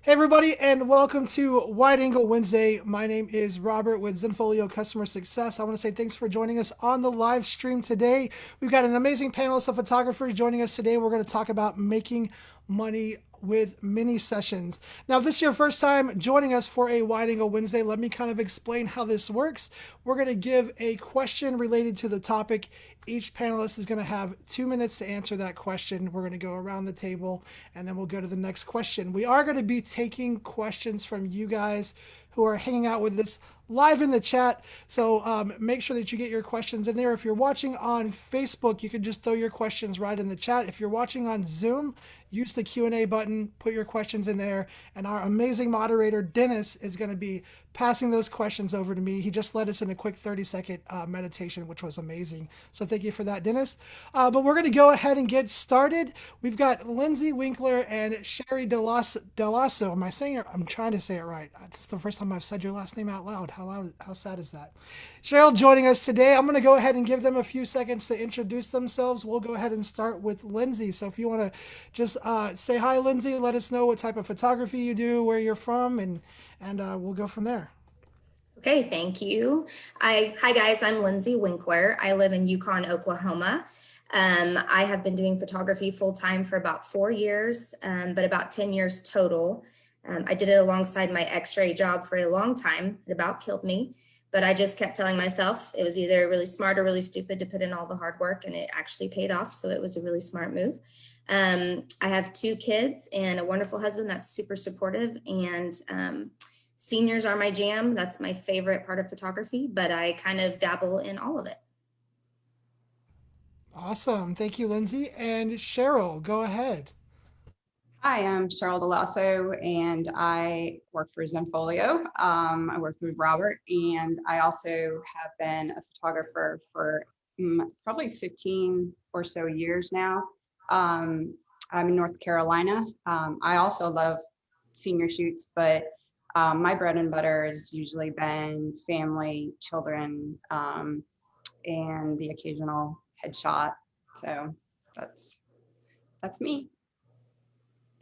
Hey everybody, and welcome to Wide Angle Wednesday. My name is Robert with Zenfolio Customer Success. I want to say thanks for joining us on the live stream today. We've got an amazing panel of photographers joining us today. We're going to talk about making money with mini sessions. Now, if this is your first time joining us for a Wide Angle Wednesday, let me kind of explain how this works. We're going to give a question related to the topic. Each panelist is going to have 2 minutes to answer that question. We're going to go around the table and then we'll go to the next question. We are going to be taking questions from you guys who are hanging out with us live in the chat. So make sure that you get your questions in there. If you're watching on Facebook, you can just throw your questions right in the chat. If you're watching on Zoom, use the Q&A button, put your questions in there, and our amazing moderator, Dennis, is going to be passing those questions over to me. He just led us in a quick 30-second meditation, which was amazing. So thank you for that, Dennis. But we're going to go ahead and get started. We've got Lindsay Winkler and Sherry Dell'Osso. Am I saying it? I'm trying to say it right. This is the first time I've said your last name out loud. How sad is that? Cheryl joining us today. I'm going to go ahead and give them a few seconds to introduce themselves. We'll go ahead and start with Lindsay. So if you want to just say hi, Lindsay, let us know what type of photography you do, where you're from, and we'll go from there. Okay, thank you. Hi guys, I'm Lindsay Winkler. I live in Yukon, Oklahoma. I have been doing photography full-time for about 4 years, but about 10 years total. I did it alongside my X-ray job for a long time. It about killed me, but I just kept telling myself it was either really smart or really stupid to put in all the hard work, and it actually paid off, so it was a really smart move. I have 2 kids and a wonderful husband that's super supportive, and seniors are my jam. That's my favorite part of photography, but I kind of dabble in all of it. Awesome. Thank you, Lindsay. And Cheryl, go ahead. Hi, I'm Cheryl Dell'Osso, and I work for Zenfolio. I work with Robert, and I also have been a photographer for probably 15 or so years now. I'm in North Carolina. I also love senior shoots, but my bread and butter has usually been family, children, and the occasional headshot. So that's me.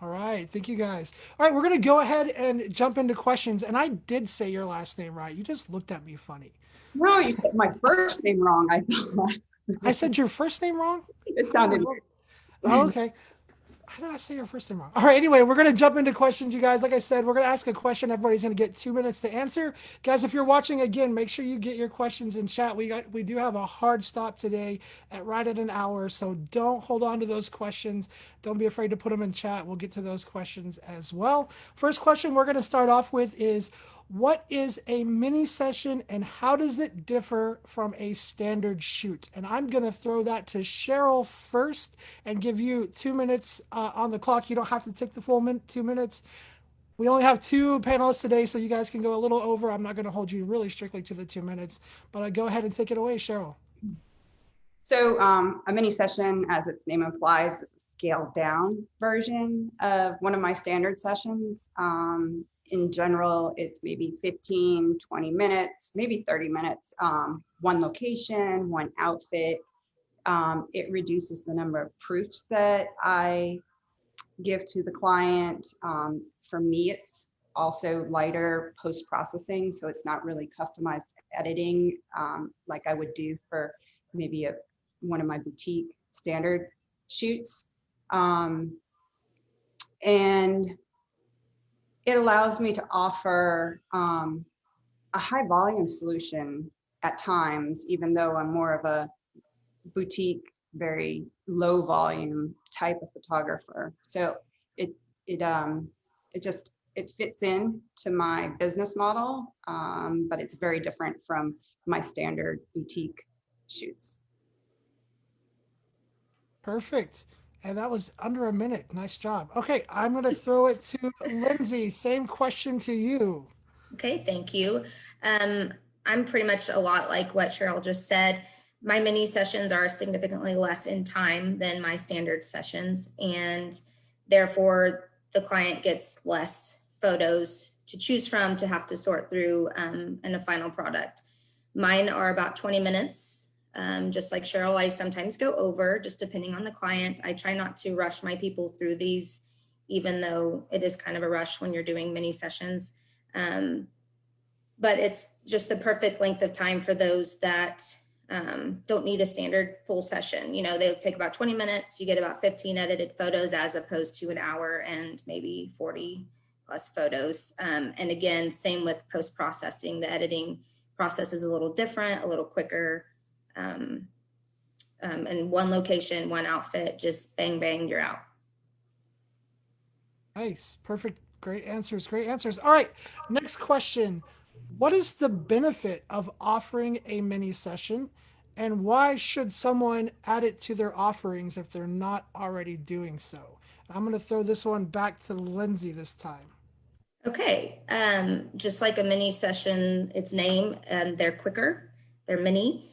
All right. Thank you, guys. All right. We're going to go ahead and jump into questions. And I did say your last name right. You just looked at me funny. No, you said my first name wrong, I thought. I said your first name wrong? It sounded Oh, oh, okay. How did I say your first name wrong? All right, anyway, we're going to jump into questions, you guys. Like I said, we're going to ask a question. Everybody's going to get 2 minutes to answer. Guys, if you're watching again, make sure you get your questions in chat. We do have a hard stop today at right at an hour, so don't hold on to those questions. Don't be afraid to put them in chat. We'll get to those questions as well. First question we're going to start off with is, what is a mini session and how does it differ from a standard shoot? And I'm going to throw that to Cheryl first and give you 2 minutes on the clock. You don't have to take the full 2 minutes. We only have 2 panelists today, so you guys can go a little over. I'm not going to hold you really strictly to the 2 minutes, but go ahead and take it away, Cheryl. So a mini session, as its name implies, is a scaled down version of one of my standard sessions. In general, it's maybe 15, 20 minutes, maybe 30 minutes, one location, one outfit. It reduces the number of proofs that I give to the client. For me, it's also lighter post-processing, so it's not really customized editing like I would do for maybe one of my boutique standard shoots. And it allows me to offer a high volume solution at times, even though I'm more of a boutique, very low volume type of photographer. So it fits in to my business model, but it's very different from my standard boutique shoots. Perfect. And that was under a minute. Nice job. Okay, I'm going to throw it to Lindsay. Same question to you. Okay, thank you. I'm pretty much a lot like what Cheryl just said. My mini sessions are significantly less in time than my standard sessions, and therefore the client gets less photos to choose from to have to sort through in a final product. Mine are about 20 minutes. Just like Cheryl, I sometimes go over, just depending on the client. I try not to rush my people through these even though it is kind of a rush when you're doing mini sessions. But it's just the perfect length of time for those that don't need a standard full session. You know, they'll take about 20 minutes. You get about 15 edited photos as opposed to an hour and maybe 40 plus photos. And again, same with post-processing. The editing process is a little different, a little quicker. And one location, one outfit, just bang, bang, you're out. Nice. Perfect. Great answers. Great answers. All right. Next question. What is the benefit of offering a mini session, and why should someone add it to their offerings if they're not already doing so? I'm going to throw this one back to Lindsay this time. Okay. Just like a mini session, its name, they're quicker, they're mini.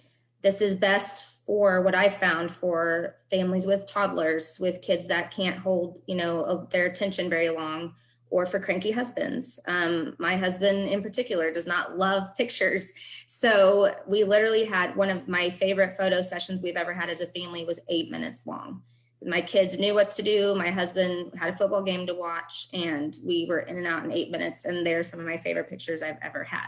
This is best for what I found for families with toddlers, with kids that can't hold, you know, their attention very long, or for cranky husbands. My husband in particular does not love pictures. So we literally had one of my favorite photo sessions we've ever had as a family was 8 minutes long. My kids knew what to do. My husband had a football game to watch, and we were in and out in 8 minutes. And they're some of my favorite pictures I've ever had.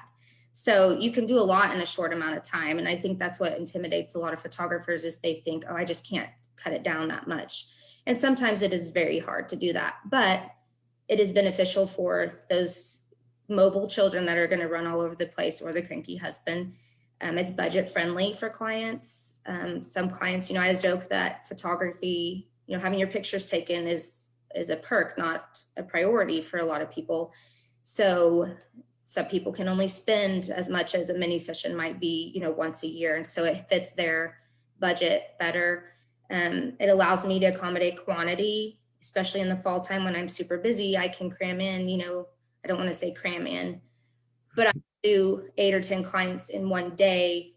So you can do a lot in a short amount of time. And I think that's what intimidates a lot of photographers is they think, oh, I just can't cut it down that much. And sometimes it is very hard to do that, but it is beneficial for those mobile children that are going to run all over the place, or the cranky husband. It's budget friendly for clients. Some clients, you know, I joke that photography, you know, having your pictures taken is a perk, not a priority for a lot of people. So some people can only spend as much as a mini session might be, you know, once a year. And so it fits their budget better. It allows me to accommodate quantity, especially in the fall time when I'm super busy. I can cram in, you know, I don't want to say cram in, but I do 8 or 10 clients in one day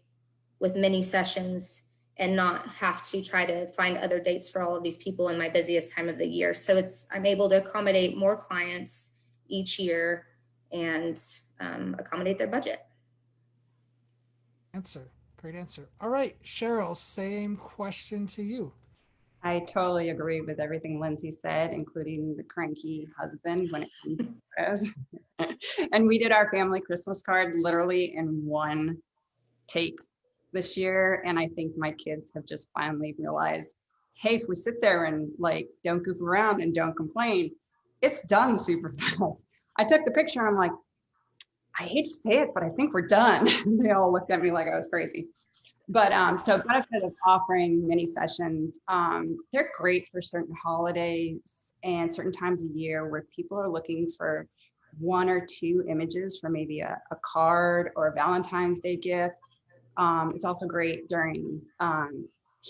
with mini sessions and not have to try to find other dates for all of these people in my busiest time of the year. So I'm able to accommodate more clients each year and accommodate their budget. Great answer. All right, Cheryl, same question to you. I totally agree with everything Lindsay said, including the cranky husband when it comes to photos. And we did our family Christmas card literally in one take this year. And I think my kids have just finally realized, hey, if we sit there and like don't goof around and don't complain, it's done super fast. I took the picture. I'm like, I hate to say it, but I think we're done. They all looked at me like I was crazy. But so benefit of offering mini sessions, they're great for certain holidays and certain times of year where people are looking for 1 or 2 images for maybe a card or a Valentine's Day gift. It's also great during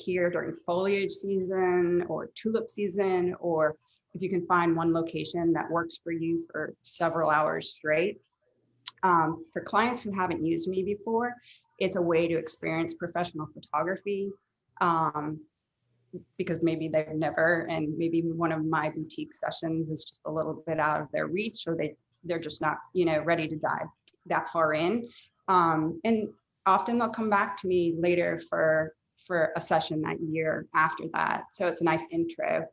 during foliage season or tulip season, or if you can find one location that works for you for several hours straight. For clients who haven't used me before, it's a way to experience professional photography because maybe they've never, and maybe one of my boutique sessions is just a little bit out of their reach, or they're just not, you know, ready to dive that far in. And often they'll come back to me later for a session that year after that. So it's a nice intro.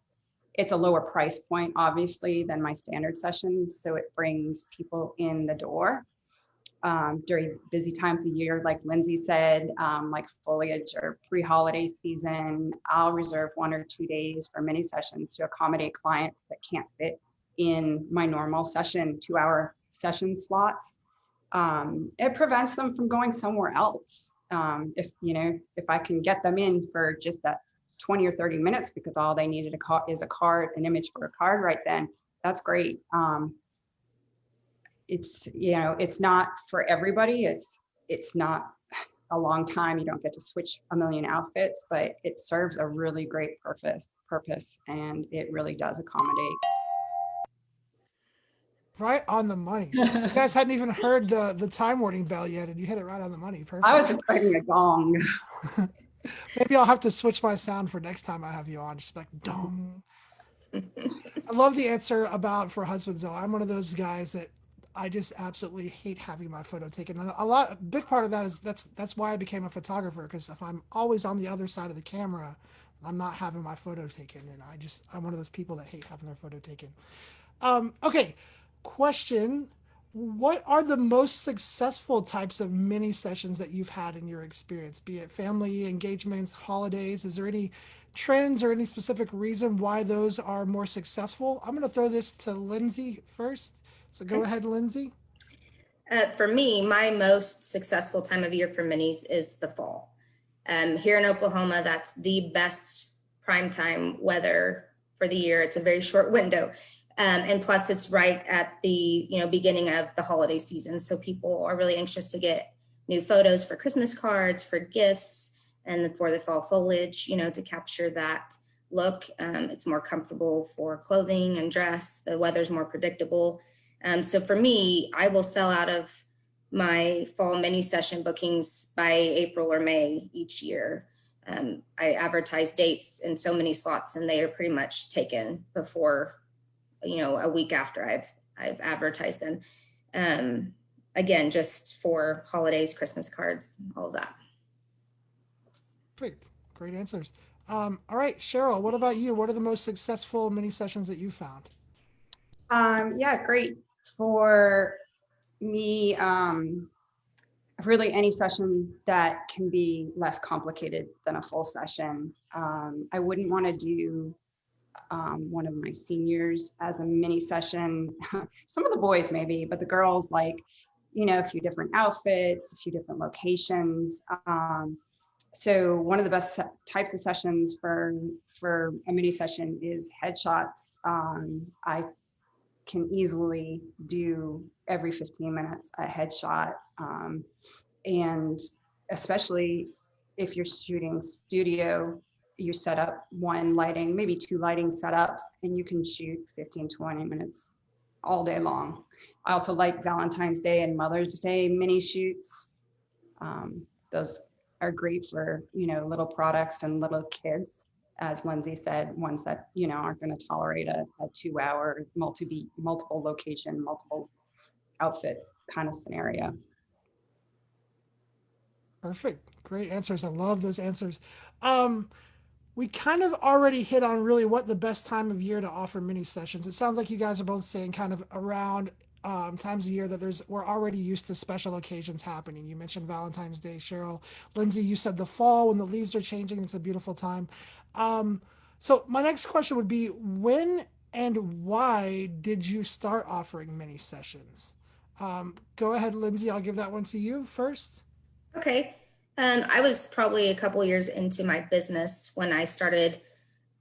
It's a lower price point, obviously, than my standard sessions. So it brings people in the door during busy times of year, like Lindsay said, like foliage or pre-holiday season. I'll reserve 1 or 2 days for mini sessions to accommodate clients that can't fit in my normal session, 2-hour session slots. It prevents them from going somewhere else. If I can get them in for just that 20 or 30 minutes because all they needed is a card, an image for a card right then, that's great. It's not for everybody. It's not a long time. You don't get to switch a million outfits, but it serves a really great purpose, and it really does accommodate. Right on the money. You guys hadn't even heard the time warning bell yet, and you hit it right on the money. Perfect. I was expecting a gong. Maybe I'll have to switch my sound for next time I have you on. Just like dong. I love the answer about for husbands though. I'm one of those guys that I just absolutely hate having my photo taken. And a big part of that is that's why I became a photographer, because if I'm always on the other side of the camera, I'm not having my photo taken, and I'm one of those people that hate having their photo taken. Okay, question. What are the most successful types of mini sessions that you've had in your experience, be it family, engagements, holidays? Is there any trends or any specific reason why those are more successful? I'm going to throw this to Lindsay first. So go ahead, Lindsay. For me, my most successful time of year for minis is the fall. Here in Oklahoma, that's the best prime time weather for the year. It's a very short window. And plus it's right at the beginning of the holiday season. So people are really anxious to get new photos for Christmas cards, for gifts, and for the fall foliage, to capture that look. It's more comfortable for clothing and dress. The weather's more predictable. So for me, I will sell out of my fall mini session bookings by April or May each year. I advertise dates in so many slots, and they are pretty much taken before, a week after I've advertised them. Again, just for holidays, Christmas cards, all of that. Great answers. All right, Cheryl, what about you? What are the most successful mini sessions that you found? Yeah, great. For me, really any session that can be less complicated than a full session. I wouldn't want to do one of my seniors as a mini session. Some of the boys maybe, but the girls like, a few different outfits, a few different locations. So one of the best types of sessions for a mini session is headshots. I can easily do every 15 minutes a headshot. And especially if you're shooting studio, you set up one lighting, maybe two lighting setups, and you can shoot 15, 20 minutes all day long. I also like Valentine's Day and Mother's Day mini shoots. Those are great for, little products and little kids. As Lindsay said, ones that, aren't going to tolerate a 2-hour multiple location, multiple outfit kind of scenario. Perfect. Great answers. I love those answers. We kind of already hit on really what the best time of year to offer mini sessions. It sounds like you guys are both saying kind of around times of year that we're already used to special occasions happening. You mentioned Valentine's Day, Cheryl. Lindsay, you said the fall when the leaves are changing. It's a beautiful time. So my next question would be, when and why did you start offering mini sessions? Go ahead, Lindsay. I'll give that one to you first. Okay. I was probably a couple years into my business when I started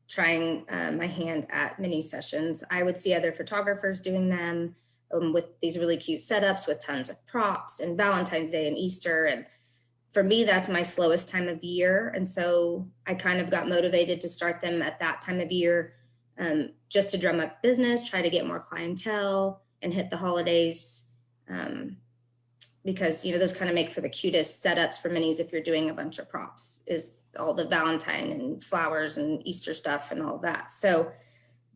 trying my hand at mini sessions. I would see other photographers doing them with these really cute setups with tons of props, and Valentine's Day and Easter. And for me, that's my slowest time of year. And so I kind of got motivated to start them at that time of year, just to drum up business, try to get more clientele and hit the holidays. Because those kind of make for the cutest setups for minis if you're doing a bunch of props, is all the Valentine and flowers and Easter stuff and all that. So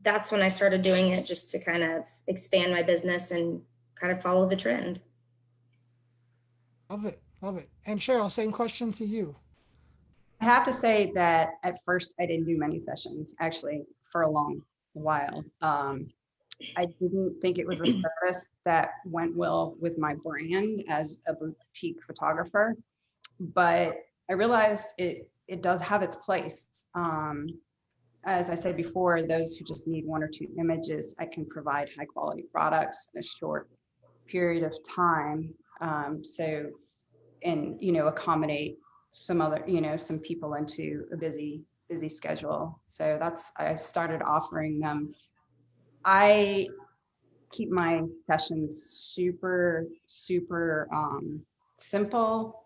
that's when I started doing it, just to kind of expand my business and kind of follow the trend. Love it. Love it. And Cheryl, same question to you. I have to say that at first I didn't do many sessions actually for a long while. I didn't think it was a service that went well with my brand as a boutique photographer, but I realized it does have its place. As I said before, those who just need one or two images, I can provide high quality products in a short period of time. Accommodate some other, some people into a busy schedule. So I started offering them. I keep my sessions super, super simple.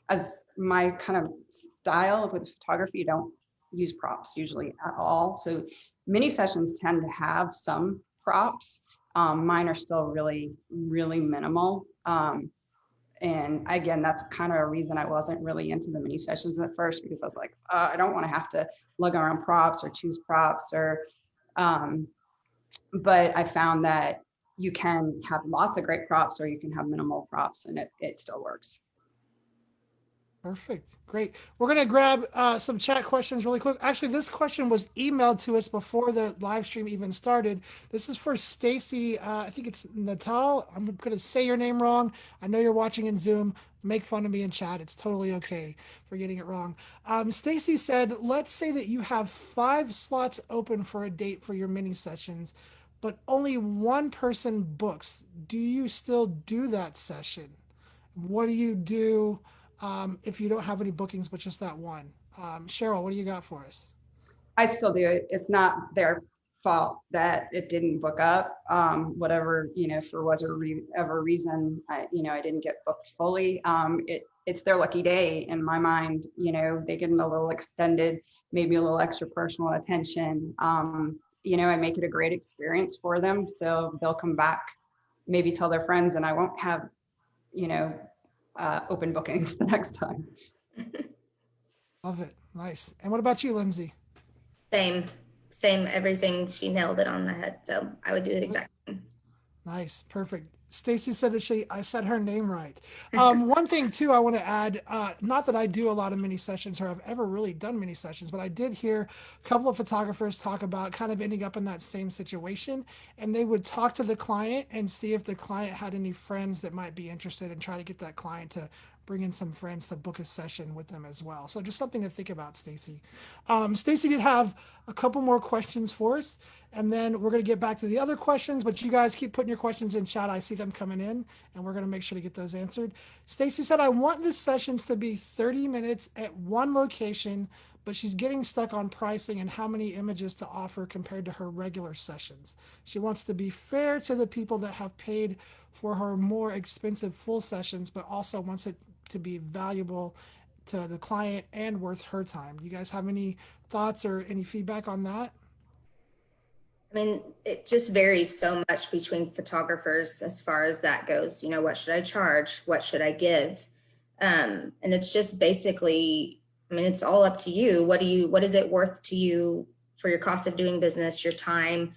As my kind of style with photography, you don't use props usually at all. So mini sessions tend to have some props. Mine are still really, really minimal. And again, that's kind of a reason I wasn't really into the mini sessions at first, because I was like, I don't want to have to lug around props or choose props but I found that you can have lots of great props or you can have minimal props, and it still works. Perfect. Great. We're going to grab some chat questions really quick. Actually, this question was emailed to us before the live stream even started. This is for Stacy. I think it's Natal. I'm going to say your name wrong. I know you're watching in Zoom. Make fun of me in chat. It's totally okay for getting it wrong. Stacy said, let's say that you have 5 slots open for a date for your mini sessions, but only one person books. Do you still do that session? What do you do if you don't have any bookings but just that one? Cheryl, what do you got for us? I still do it. It's not their fault that it didn't book up. Whatever, for whatever reason, I didn't get booked fully. It's their lucky day in my mind. They get a little extended, maybe a little extra personal attention. I make it a great experience for them. So they'll come back, maybe tell their friends, and I won't have, you know, open bookings the next time. Love it. Nice. And what about you, Lindsay? Same, same, everything. She nailed it on the head. So I would do the exact same. Nice, perfect. Stacy said that I said her name right. One thing too, I want to add, not that I do a lot of mini sessions or I've ever really done mini sessions, but I did hear a couple of photographers talk about kind of ending up in that same situation, and they would talk to the client and see if the client had any friends that might be interested and try to get that client to bring in some friends to book a session with them as well. So just something to think about, Stacy. Stacy did have a couple more questions for us, and then we're going to get back to the other questions, but you guys keep putting your questions in chat. I see them coming in, and we're going to make sure to get those answered. Stacy said, I want the sessions to be 30 minutes at one location, but she's getting stuck on pricing and how many images to offer compared to her regular sessions. She wants to be fair to the people that have paid for her more expensive full sessions, but also wants it to be valuable to the client and worth her time. Do you guys have any thoughts or any feedback on that? I mean, it just varies so much between photographers as far as that goes. What should I charge? What should I give? And it's just basically, I mean, it's all up to you. What is it worth to you for your cost of doing business, your time?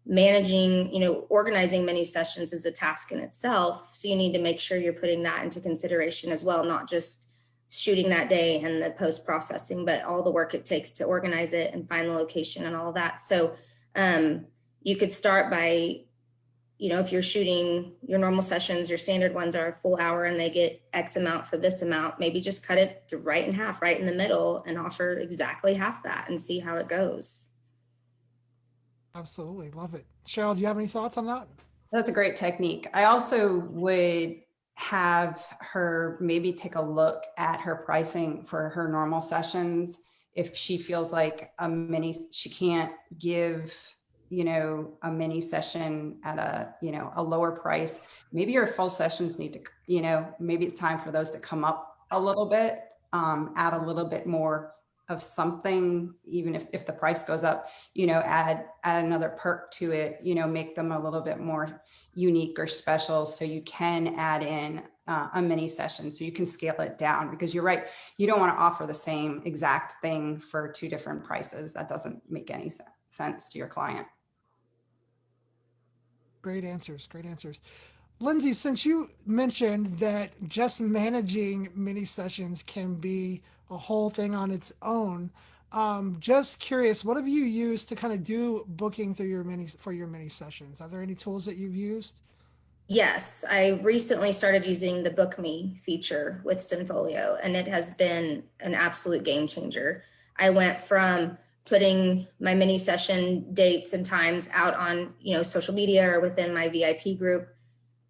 Managing, organizing many sessions is a task in itself. So you need to make sure you're putting that into consideration as well, not just shooting that day and the post processing, but all the work it takes to organize it and find the location and all of that. So you could start by, if you're shooting your normal sessions, your standard ones are a full hour and they get X amount for this amount, maybe just cut it right in half, right in the middle, and offer exactly half that and see how it goes. Absolutely. Love it. Cheryl, do you have any thoughts on that? That's a great technique. I also would have her maybe take a look at her pricing for her normal sessions. If she feels like she can't give, a mini session at a lower price, maybe her full sessions need to, maybe it's time for those to come up a little bit, add a little bit more of something, even if the price goes up, add another perk to it, make them a little bit more unique or special. So you can add in a mini session so you can scale it down, because you're right. You don't want to offer the same exact thing for 2 different prices. That doesn't make any sense to your client. Great answers. Great answers. Lindsay, since you mentioned that just managing mini sessions can be a whole thing on its own, just curious, what have you used to kind of do booking through your mini sessions? Are there any tools that you've used? Yes, I recently started using the Book Me feature with Zenfolio, and it has been an absolute game changer. I went from putting my mini session dates and times out on, social media or within my VIP group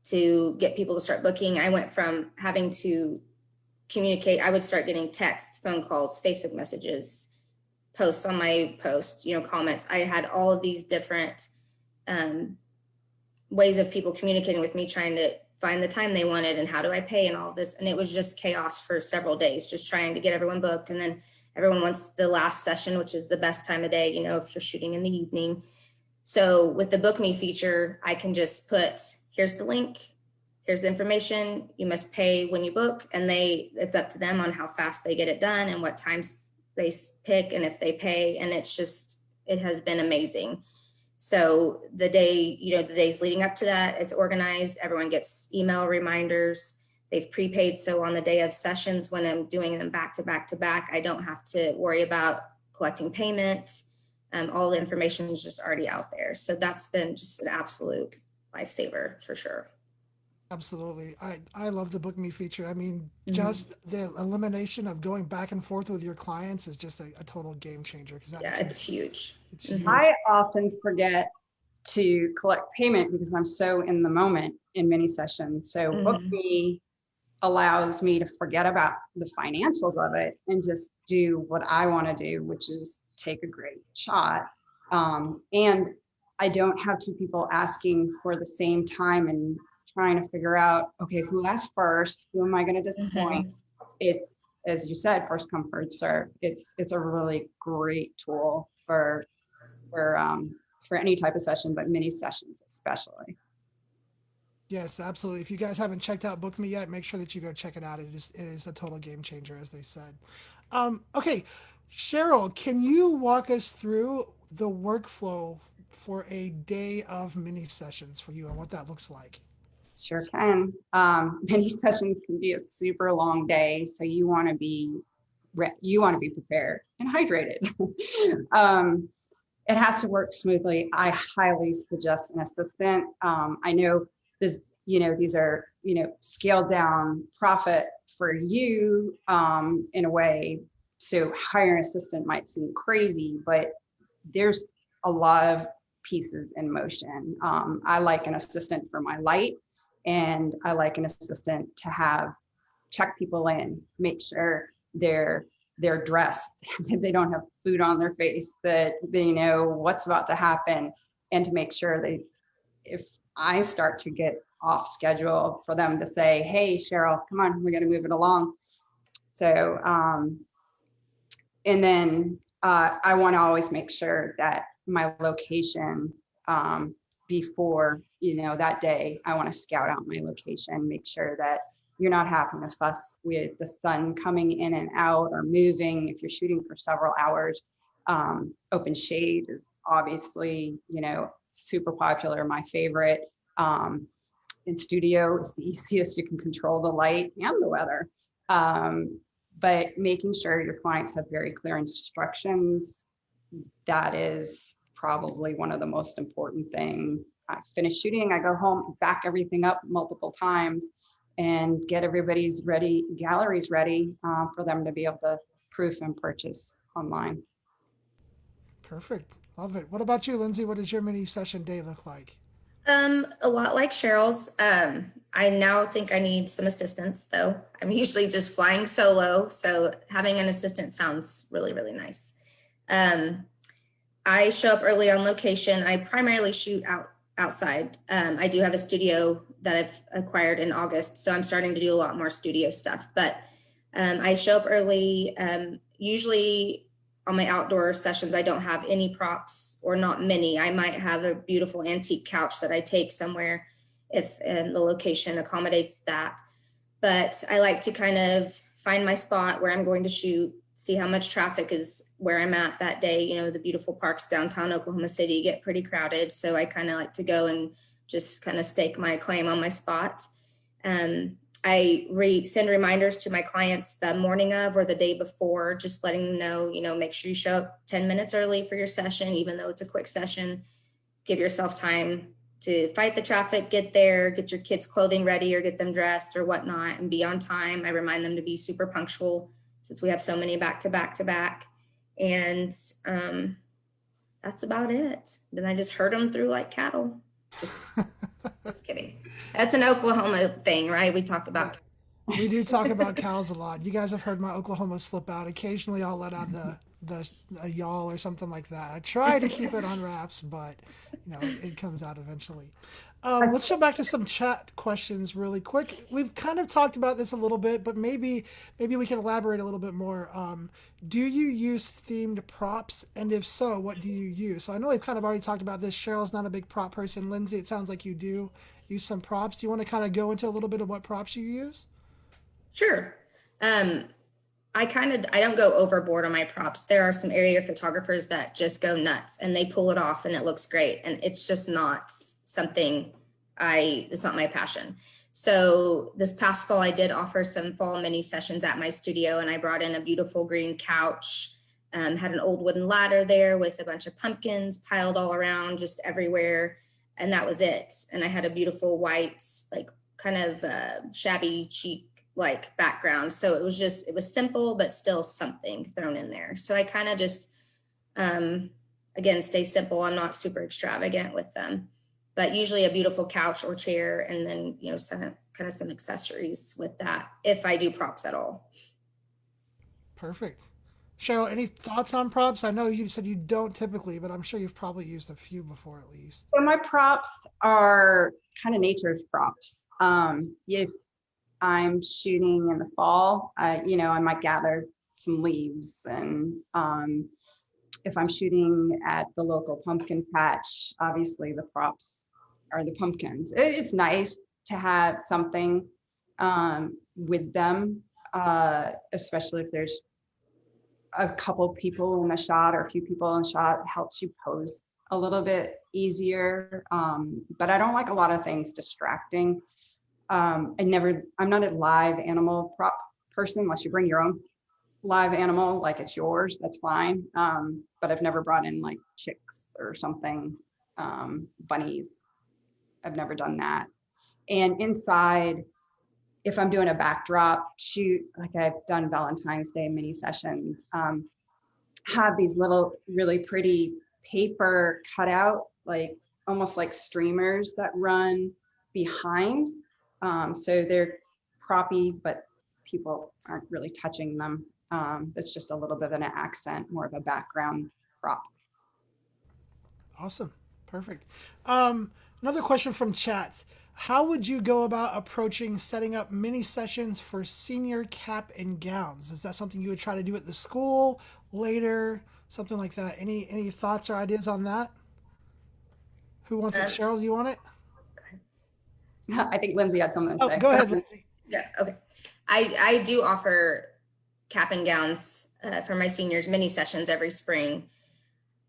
to get people to start booking. I went from having to communicate. I would start getting texts, phone calls, Facebook messages, posts on my post, comments. I had all of these different ways of people communicating with me, trying to find the time they wanted and how do I pay and all of this. And it was just chaos for several days, just trying to get everyone booked. And then everyone wants the last session, which is the best time of day, if you're shooting in the evening. So with the Book Me feature, I can just put, here's the link, here's the information, you must pay when you book, and it's up to them on how fast they get it done and what times they pick and if they pay. And it has been amazing. So the days leading up to that, it's organized. Everyone gets email reminders. They've prepaid, so on the day of sessions, when I'm doing them back to back to back, I don't have to worry about collecting payments. All the information is just already out there. So that's been just an absolute lifesaver for sure. Absolutely. I love the Book Me feature. I mean, Mhm. just the elimination of going back and forth with your clients is just a total game changer because Yeah, it's huge. it's Mhm. huge. I often forget to collect payment because I'm so in the moment in mini sessions. So Book Mhm. Me allows me to forget about the financials of it and just do what I want to do, which is take a great shot. And I don't have two people asking for the same time and trying to figure out, okay, who asked first? Who am I going to disappoint? Mhm. It's, as you said, first come, first serve. It's a really great tool for any type of session, but mini sessions especially. Yes, absolutely. If you guys haven't checked out Book Me yet, make sure that you go check it out. It is a total game changer, as they said. Okay, Cheryl, can you walk us through the workflow for a day of mini sessions for you and what that looks like? Sure can. Many sessions can be a super long day, so you want to be prepared and hydrated. um, it has to work smoothly. I highly suggest an assistant. I know this, these are, scaled down profit for you in a way. So hire an assistant might seem crazy, but there's a lot of pieces in motion. I like an assistant for my light, and I like an assistant to have check people in, make sure they're dressed, that they don't have food on their face, that they know what's about to happen, and to make sure they, if I start to get off schedule, for them to say, hey, Cheryl, come on, we got to move it along. So, and then I want to always make sure that my location, before, that day, I want to scout out my location, make sure that you're not having to fuss with the sun coming in and out or moving. If you're shooting for several hours, open shade is obviously, super popular, my favorite. In studio, it's the easiest. You can control the light and the weather. But making sure your clients have very clear instructions, that is probably one of the most important thing. I finish shooting, I go home, back everything up multiple times, and get everybody's galleries ready for them to be able to proof and purchase online. Perfect. Love it. What about you, Lindsay? What does your mini session day look like? A lot like Cheryl's. I now think I need some assistance though. I'm usually just flying solo, so having an assistant sounds really, really nice. Um, I show up early on location. I primarily shoot outside. I do have a studio that I've acquired in August, so I'm starting to do a lot more studio stuff. But I show up early. Usually on my outdoor sessions, I don't have any props, or not many. I might have a beautiful antique couch that I take somewhere if the location accommodates that. But I like to kind of find my spot where I'm going to shoot, see how much traffic is where I'm at that day. You know, the beautiful parks downtown Oklahoma City get pretty crowded. So I kind of like to go and just kind of stake my claim on my spot. I send reminders to my clients the morning of or the day before, just letting them know, make sure you show up 10 minutes early for your session, even though it's a quick session. Give yourself time to fight the traffic, get there, get your kids' clothing ready or get them dressed or whatnot, and be on time. I remind them to be super punctual since we have so many back to back to back. And that's about it. Then I just herd them through like cattle. Just kidding. That's an Oklahoma thing, right? We talk about. We do talk about cows a lot. You guys have heard my Oklahoma slip out. Occasionally, I'll let out the a yawl or something like that. I try to keep it on wraps, but it comes out eventually. Let's jump back to some chat questions really quick. We've kind of talked about this a little bit, but maybe we can elaborate a little bit more. Do you use themed props, and if so, what do you use? So I know we've kind of already talked about this. Cheryl's not a big prop person. Lindsay, it sounds like you do use some props. Do you want to kind of go into a little bit of what props you use? Sure. I don't go overboard on my props. There are some area photographers that just go nuts and they pull it off and it looks great. And it's just not something it's not my passion. So this past fall, I did offer some fall mini sessions at my studio, and I brought in a beautiful green couch, had an old wooden ladder there with a bunch of pumpkins piled all around, just everywhere. And that was it. And I had a beautiful white, like kind of shabby chic like background. So it was simple, but still something thrown in there. So I kind of just, again, stay simple. I'm not super extravagant with them, but usually a beautiful couch or chair, and then, you know, some accessories with that if I do props at all. Perfect. Cheryl, any thoughts on props? I know you said you don't typically, but I'm sure you've probably used a few before at least. So my props are kind of nature's props. If I'm shooting in the fall, you know, I might gather some leaves, and if I'm shooting at the local pumpkin patch, obviously the props are the pumpkins. It's nice to have something with them, especially if there's a couple people in the shot or a few people in the shot. Helps you pose a little bit easier. But I don't like a lot of things distracting. I'm not a live animal prop person unless you bring your own live animal, like it's yours, that's fine. But I've never brought in like chicks or something, bunnies. I've never done that. And inside, if I'm doing a backdrop shoot, like I've done Valentine's Day mini sessions, have these little really pretty paper cutout, like almost like streamers that run behind. So they're proppy, but people aren't really touching them. It's just a little bit of an accent, more of a background prop. Awesome. Perfect. Another question from chat. How would you go about approaching setting up mini sessions for senior cap and gowns? Is that something you would try to do at the school later, something like that? Any thoughts or ideas on that? Who wants it? Cheryl, do you want it? I think Lindsay had something to Oh, say. go ahead, Lindsay. Yeah, okay. I do offer cap and gowns for my seniors mini sessions every spring.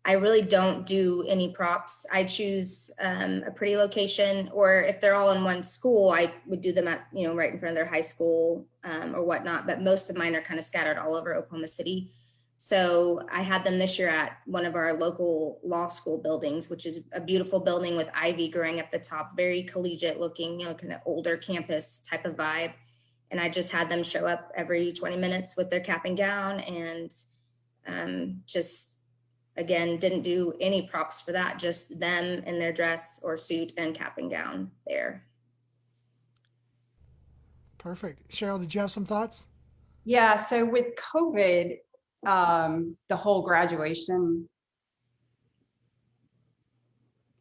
I really don't do any props. I choose a pretty location, or if they're all in one school, I would do them at, you know, right in front of their high school or whatnot. But most of mine are kind of scattered all over Oklahoma City. So I had them this year at one of our local law school buildings, which is a beautiful building with ivy growing up the top, very collegiate looking, you know, kind of older campus type of vibe. And I just had them show up every 20 minutes with their cap and gown, and just, again, didn't do any props for that, just them in their dress or suit and cap and gown there. Perfect. Cheryl, did you have some thoughts? Yeah, so with COVID, the whole graduation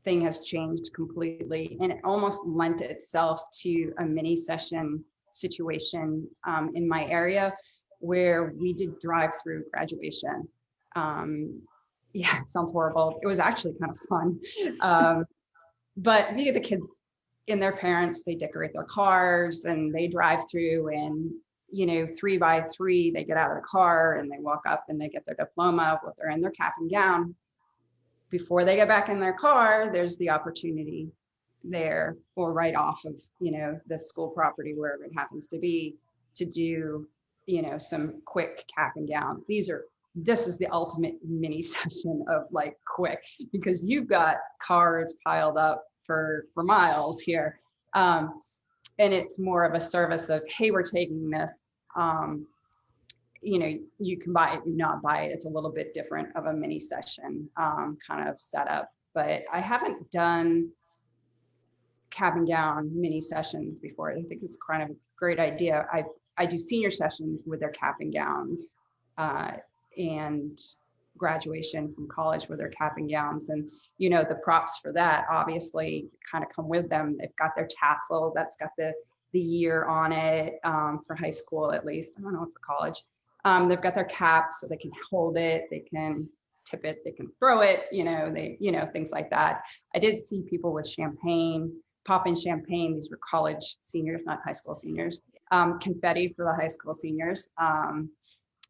thing has changed completely, and it almost lent itself to a mini session situation in my area where we did drive-through graduation. Yeah, it sounds horrible. It was actually kind of fun. But me, the kids and their parents, they decorate their cars and they drive through, and, you know, 3 by 3, they get out of the car and they walk up and they get their diploma, well, they're in their cap and gown. Before they get back in their car, there's the opportunity there, or right off of, you know, the school property, wherever it happens to be, to do, you know, some quick cap and gown. This is the ultimate mini session of like quick, because you've got cars piled up for miles here. And it's more of a service of, hey, we're taking this, you know, you can buy it, not buy it. It's a little bit different of a mini session kind of setup, but I haven't done cap and gown mini sessions before. I think it's kind of a great idea. I do senior sessions with their cap and gowns, and graduation from college with their cap and gowns. And, you know, the props for that obviously kind of come with them. They've got their tassel that's got the year on it, for high school at least. I don't know for college. They've got their cap so they can hold it, they can tip it, they can throw it, you know, things like that. I did see people with champagne, pop-in champagne. These were college seniors, not high school seniors. Confetti for the high school seniors.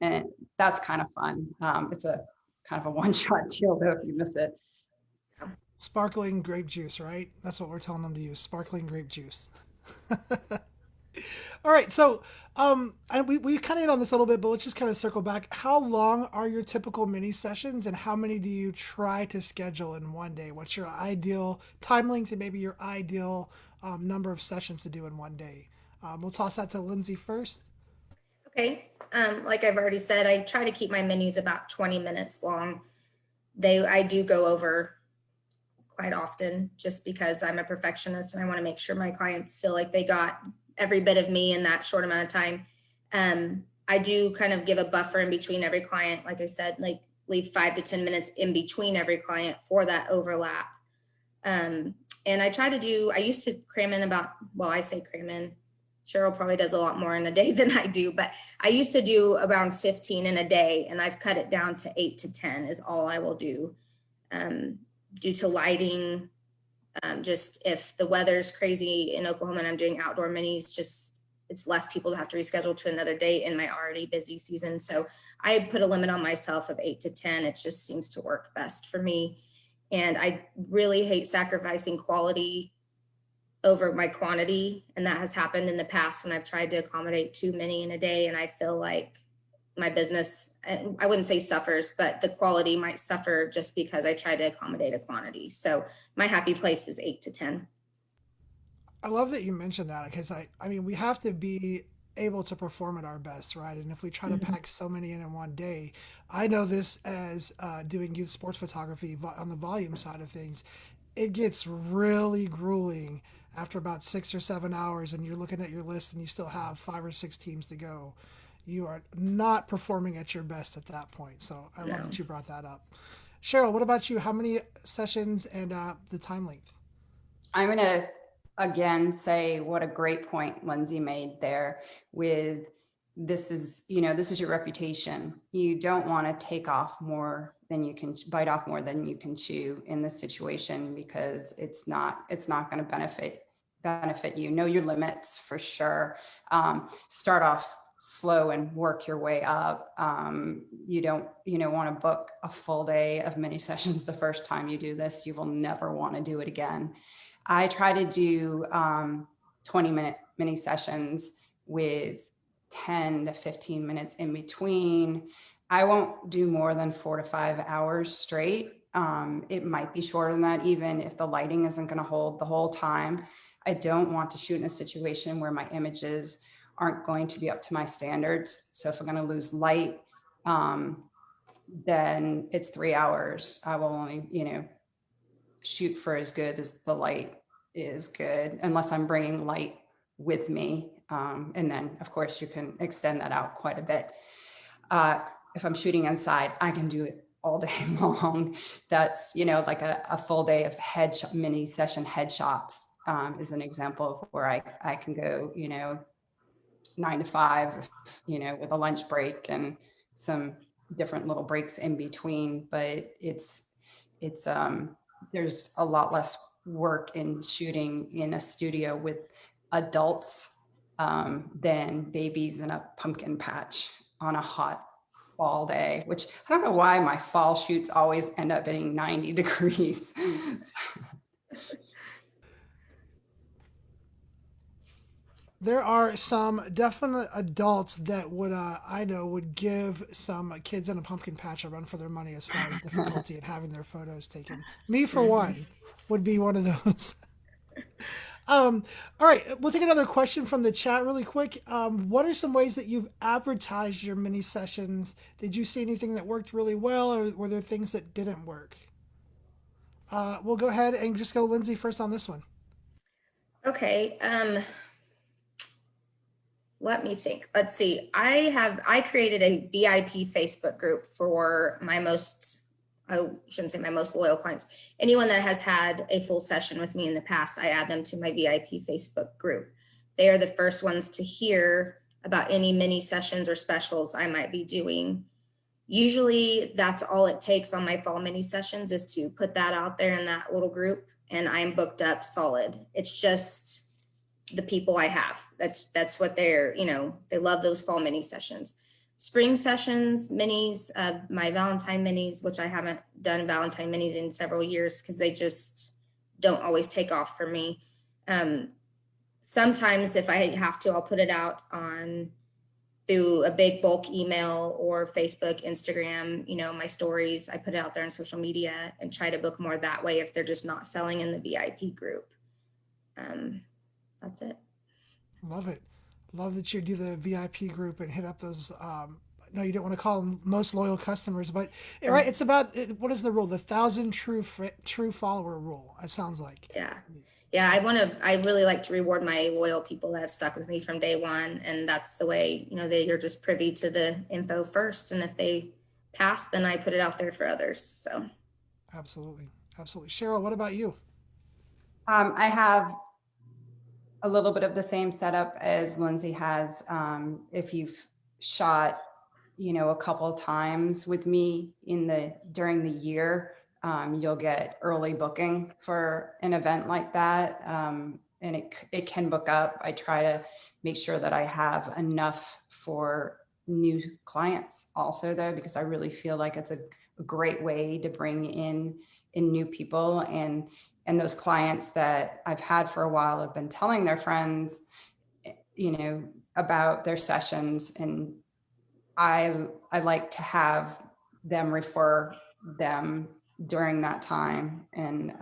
And that's kind of fun. It's a kind of a one-shot deal though if you miss it. Sparkling grape juice, right? That's what we're telling them to use. Sparkling grape juice. All right, so and we kind of hit on this a little bit, but let's just kind of circle back. How long are your typical mini sessions, and how many do you try to schedule in one day? What's your ideal time length, and maybe your ideal number of sessions to do in one day? We'll toss that to Lindsay first. Okay. Like I've already said, I try to keep my minis about 20 minutes long. I do go over quite often just because I'm a perfectionist and I want to make sure my clients feel like they got every bit of me in that short amount of time. I do kind of give a buffer in between every client. Like I said, like leave 5 to 10 minutes in between every client for that overlap. And I used to cram in I say cram in, Cheryl probably does a lot more in a day than I do, but I used to do around 15 in a day, and I've cut it down to 8 to 10 is all I will do. Due to lighting, just if the weather's crazy in Oklahoma and I'm doing outdoor minis, just it's less people to have to reschedule to another date in my already busy season. So I put a limit on myself of 8 to 10. It just seems to work best for me. And I really hate sacrificing quality over my quantity. And that has happened in the past when I've tried to accommodate too many in a day. And I feel like my business, I wouldn't say suffers, but the quality might suffer just because I try to accommodate a quantity. So my happy place is 8 to 10. I love that you mentioned that because I mean, we have to be able to perform at our best, right? And if we try to Mhm. pack so many in one day, I know this as doing youth sports photography on the volume side of things, it gets really grueling after about 6 or 7 hours, and you're looking at your list and you still have 5 or 6 teams to go. You are not performing at your best at that point. So I love No. that you brought that up. Cheryl, what about you? How many sessions and the time length? I'm going to again say what a great point Lindsay made there with this is your reputation. You don't want to take off more than you can bite off more than you can chew in this situation because it's not going to benefit you. Know your limits for sure. Start off slow and work your way up. You don't want to book a full day of mini sessions the first time you do this. You will never want to do it again. I try to do 20-minute mini sessions with 10 to 15 minutes in between. I won't do more than 4 to 5 hours straight. It might be shorter than that, even if the lighting isn't going to hold the whole time. I don't want to shoot in a situation where my images aren't going to be up to my standards. So if I'm going to lose light, then it's 3 hours. I will only, shoot for as good as the light is good, unless I'm bringing light with me. And then, of course, you can extend that out quite a bit. If I'm shooting inside, I can do it all day long. That's, like a full day of mini session headshots is an example of where I can go, 9 to 5, with a lunch break and some different little breaks in between. But it's there's a lot less work in shooting in a studio with adults than babies in a pumpkin patch on a hot fall day, which I don't know why my fall shoots always end up being 90 degrees. There are some definite adults that would I know would give some kids in a pumpkin patch a run for their money as far as difficulty in having their photos taken. Me for Mhm. one would be one of those. All right, we'll take another question from the chat really quick. What are some ways that you've advertised your mini sessions? Did you see anything that worked really well, or were there things that didn't work? We'll go ahead and just go Lindsay first on this one. Okay. Let me think. Let's see. I created a VIP Facebook group for I shouldn't say my most loyal clients. Anyone that has had a full session with me in the past, I add them to my VIP Facebook group. They are the first ones to hear about any mini sessions or specials I might be doing. Usually that's all it takes on my fall mini sessions is to put that out there in that little group and I'm booked up solid. It's just the people I have. That's what they love those fall mini sessions. spring sessions, minis, my Valentine minis, which I haven't done Valentine minis in several years because they just don't always take off for me. Sometimes if I have to, I'll put it out on through a big bulk email or Facebook, Instagram, my stories. I put it out there on social media and try to book more that way if they're just not selling in the VIP group. That's it. Love it. Love that you do the VIP group and hit up those. No, you don't want to call them most loyal customers, but right, it's about what is the rule? The 1,000 true follower rule. It sounds like. Yeah. I really like to reward my loyal people that have stuck with me from day one, and that's the way. You're just privy to the info first, and if they pass, then I put it out there for others. So. Absolutely. Cheryl, what about you? I have a little bit of the same setup as Lindsay has. If you've shot, a couple of times with me during the year, you'll get early booking for an event like that. And it can book up. I try to make sure that I have enough for new clients also though, because I really feel like it's a great way to bring in new people, and those clients that I've had for a while have been telling their friends, about their sessions, and I like to have them refer them during that time and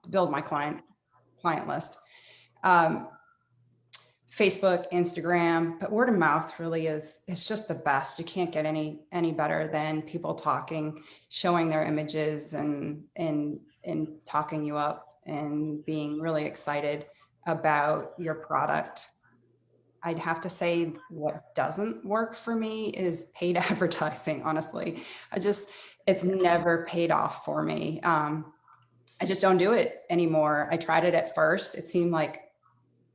build my client list. Facebook, Instagram, but word of mouth really is just the best. You can't get any better than people talking, showing their images and talking you up and being really excited about your product. I'd have to say what doesn't work for me is paid advertising, honestly. It's never paid off for me. I just don't do it anymore. I tried it at first. It seemed like,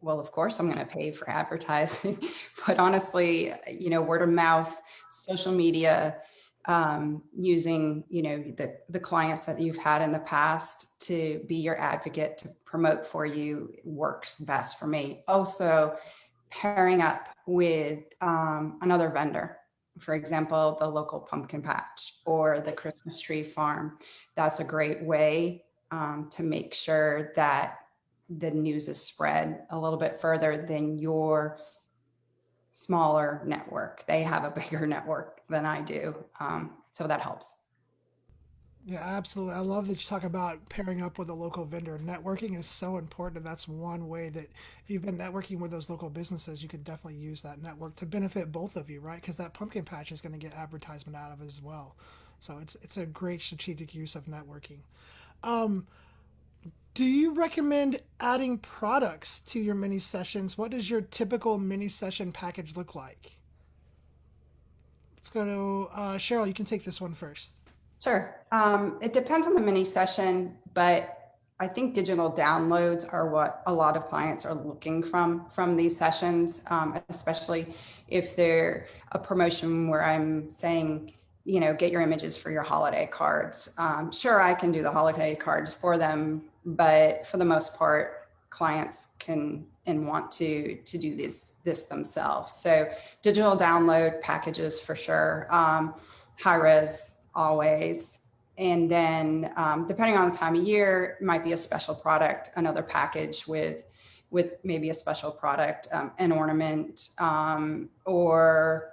well, of course I'm going to pay for advertising, but honestly, word of mouth, social media, using, the clients that you've had in the past to be your advocate, to promote for you, works best for me. Also, pairing up with another vendor, for example, the local pumpkin patch or the Christmas tree farm. That's a great way to make sure that the news is spread a little bit further than your smaller network. They have a bigger network than I do. So that helps. Yeah, absolutely. I love that you talk about pairing up with a local vendor. Networking is so important, and that's one way that if you've been networking with those local businesses, you could definitely use that network to benefit both of you, right? Because that pumpkin patch is going to get advertisement out of it as well. So it's a great strategic use of networking. Um, do you recommend adding products to your mini sessions? What does your typical mini session package look like? Let's go to Cheryl. You can take this one first. Sure. It depends on the mini session, but I think digital downloads are what a lot of clients are looking from these sessions, especially if they're a promotion where I'm saying, get your images for your holiday cards. Sure, I can do the holiday cards for them, but for the most part, clients can and want to do this themselves. So digital download packages for sure. High res always. And then depending on the time of year, it might be a special product, another package with maybe a special product, an ornament, or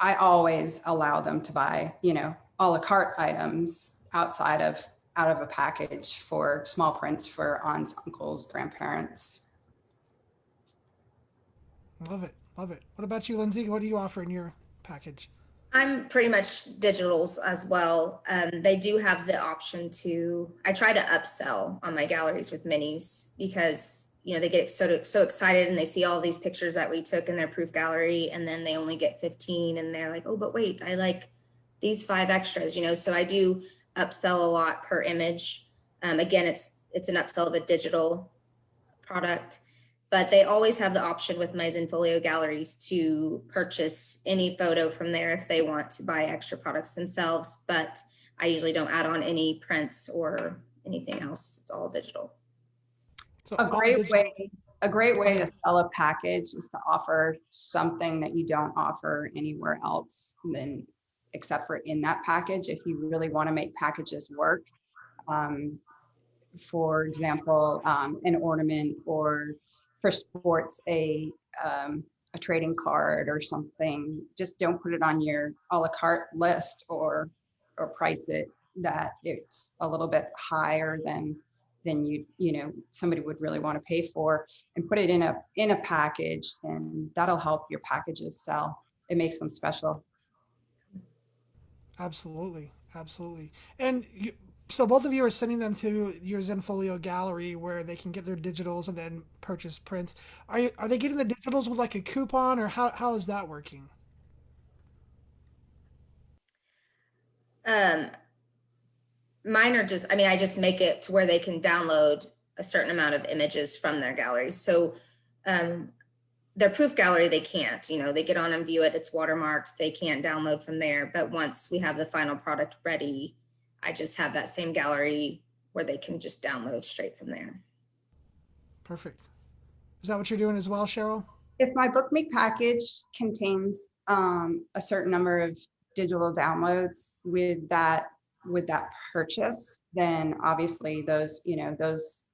I always allow them to buy, a la carte items out of a package for small prints for aunts, uncles, grandparents. Love it. Love it. What about you, Lindsay? What do you offer in your package? I'm pretty much digitals as well. They do have the option I try to upsell on my galleries with minis because, they get so excited and they see all these pictures that we took in their proof gallery, and then they only get 15 and they're like, oh, but wait, I like these 5 extras, so I do upsell a lot per image. Again, it's an upsell of a digital product. But they always have the option with my Zenfolio galleries to purchase any photo from there if they want to buy extra products themselves. But I usually don't add on any prints or anything else. It's all digital. So A all great digital. way A great way to sell a package is to offer something that you don't offer anywhere else than except for in that package. If you really want to make packages work, for example, an ornament, or for sports, a trading card or something, just don't put it on your a la carte list, or price it that it's a little bit higher than somebody would really want to pay for, and put it in a package, and that'll help your packages sell. It makes them special. Absolutely, absolutely. And so both of you are sending them to your Zenfolio gallery where they can get their digitals and then purchase prints. Are they getting the digitals with like a coupon, or how is that working? Um, Mine are just, I mean, I just make it to where they can download a certain amount of images from their gallery. So their proof gallery, they can't, they get on and view it, it's watermarked, they can't download from there. But once we have the final product ready, I just have that same gallery where they can just download straight from there. Perfect. Is that what you're doing as well, Cheryl? If my bookmate package contains a certain number of digital downloads with that purchase, then obviously those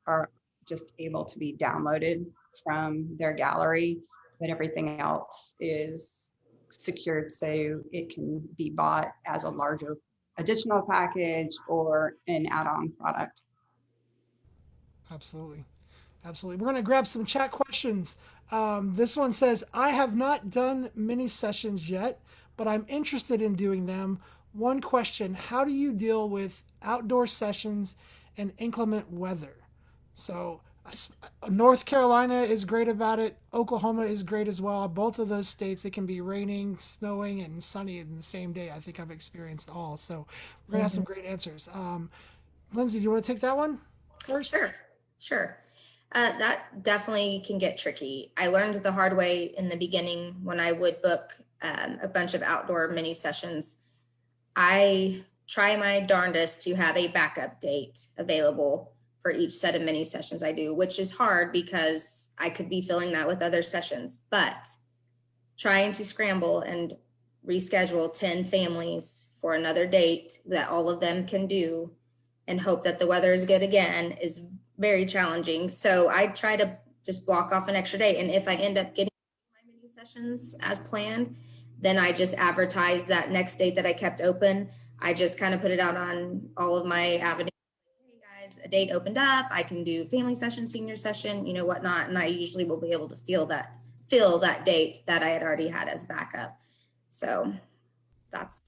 are just able to be downloaded from their gallery, but everything else is secured so it can be bought as a larger additional package or an add-on product. Absolutely. Absolutely. We're going to grab some chat questions. This one says, I have not done mini sessions yet, but I'm interested in doing them. One question, how do you deal with outdoor sessions and inclement weather? So North Carolina is great about it. Oklahoma is great as well. Both of those states, it can be raining, snowing, and sunny in the same day. I think I've experienced all. So we're going to have some great answers. Lindsay, do you want to take that one first? Sure. That definitely can get tricky. I learned the hard way in the beginning when I would book a bunch of outdoor mini sessions. I try my darndest to have a backup date available for each set of mini sessions I do, which is hard because I could be filling that with other sessions. But trying to scramble and reschedule 10 families for another date that all of them can do and hope that the weather is good again is very challenging. So I try to just block off an extra day. And if I end up getting my mini sessions as planned, then I just advertise that next date that I kept open. I just kind of put it out on all of my avenues. Hey guys, a date opened up. I can do family session, senior session, whatnot. And I usually will be able to fill that date that I had already had as backup. So that's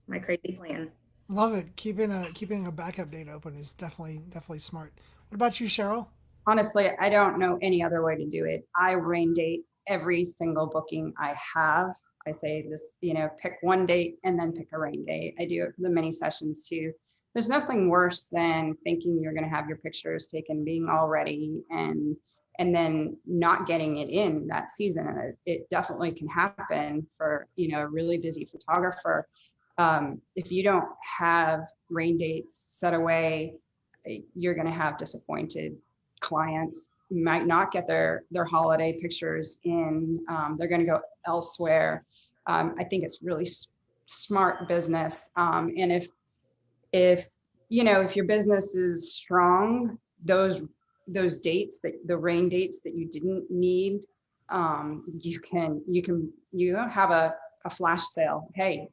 my crazy plan. Love it. Keeping a backup date open is definitely smart. What about you, Cheryl? Honestly, I don't know any other way to do it. I rain date every single booking I have. I say this, pick one date and then pick a rain date. I do it for the mini sessions too. There's nothing worse than thinking you're going to have your pictures taken, being all ready, and then not getting it in that season. And it definitely can happen for, a really busy photographer. If you don't have rain dates set away, you're going to have disappointed clients. You might not get their holiday pictures in. They're going to go elsewhere. I think it's really smart business. And if your business is strong, those dates, the rain dates that you didn't need, you have a flash sale. Hey,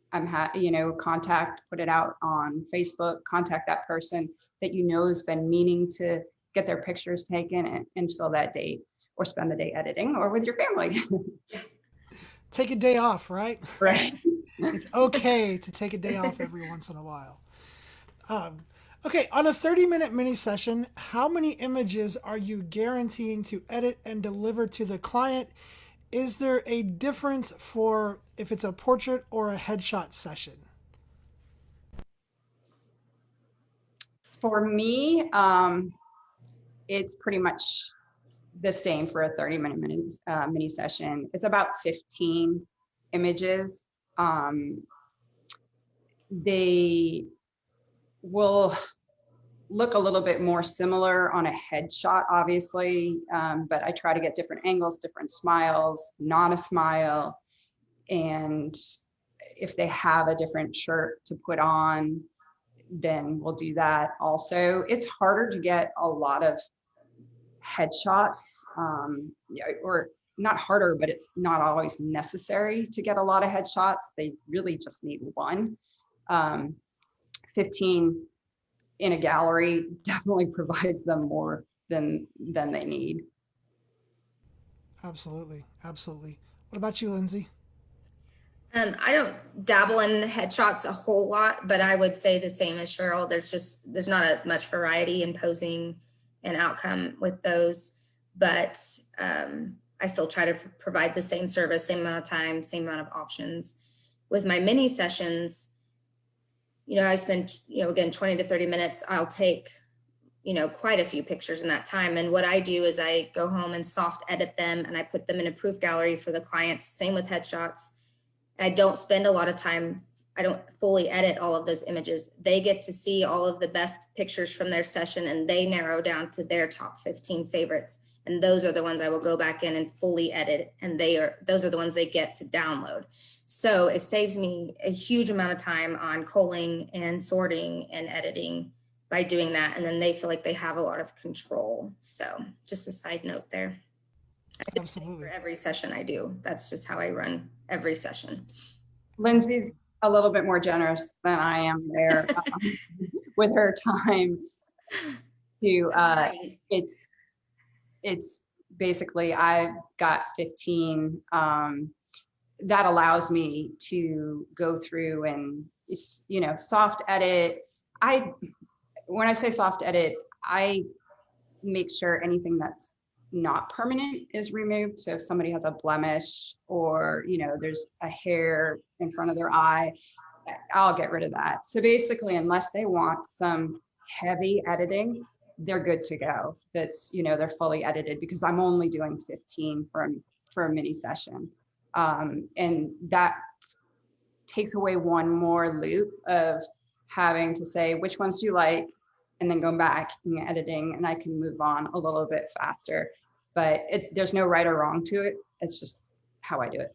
put it out on Facebook, contact that person that has been meaning to get their pictures taken, and fill that date, or spend the day editing, or with your family. Take a day off, right? Right. It's okay to take a day off every once in a while. Okay, on a 30-minute mini session, how many images are you guaranteeing to edit and deliver to the client? Is there a difference for if it's a portrait or a headshot session? For me, it's pretty much the same for a 30-minute mini session. It's about 15 images. They will look a little bit more similar on a headshot, obviously, but I try to get different angles, different smiles, not a smile. And if they have a different shirt to put on, then we'll do that also. It's harder to get a lot of headshots, or not harder, but it's not always necessary to get a lot of headshots. They really just need one. 15 in a gallery definitely provides them more than they need. Absolutely. Absolutely. What about you, Lindsay? I don't dabble in headshots a whole lot, but I would say the same as Cheryl. There's not as much variety in posing and outcome with those, but I still try to provide the same service, same amount of time, same amount of options. With my mini sessions, I spend, again, 20 to 30 minutes. I'll take, quite a few pictures in that time. And what I do is I go home and soft edit them and I put them in a proof gallery for the clients. Same with headshots. I don't spend a lot of time. I don't fully edit all of those images. They get to see all of the best pictures from their session and they narrow down to their top 15 favorites. And those are the ones I will go back in and fully edit. And those are the ones they get to download. So it saves me a huge amount of time on culling and sorting and editing by doing that. And then they feel like they have a lot of control. So just a side note there. Absolutely. For every session I do, that's just how I run every session. Lindsay's a little bit more generous than I am there with her time. It's basically I've got 15. That allows me to go through and it's, soft edit. When I say soft edit, I make sure anything that's not permanent is removed. So if somebody has a blemish or, there's a hair in front of their eye, I'll get rid of that. So basically, unless they want some heavy editing, they're good to go. That's, they're fully edited because I'm only doing 15 for a mini session. And that takes away one more loop of having to say, which ones do you like? And then go back and editing, and I can move on a little bit faster. But there's no right or wrong to it. It's just how I do it.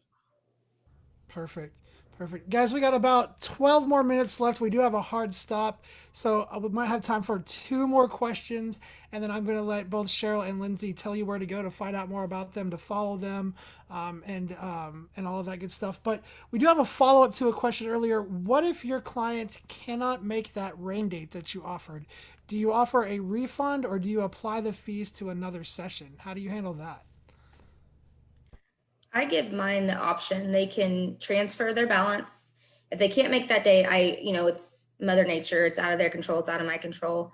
Perfect. Perfect. Guys, we got about 12 more minutes left. We do have a hard stop. So we might have time for 2 more questions. And then I'm going to let both Cheryl and Lindsay tell you where to go to find out more about them, to follow them, and all of that good stuff. But we do have a follow-up to a question earlier. What if your client cannot make that rain date that you offered? Do you offer a refund or do you apply the fees to another session? How do you handle that? I give mine the option. They can transfer their balance. If they can't make that day, it's Mother Nature. It's out of their control. It's out of my control.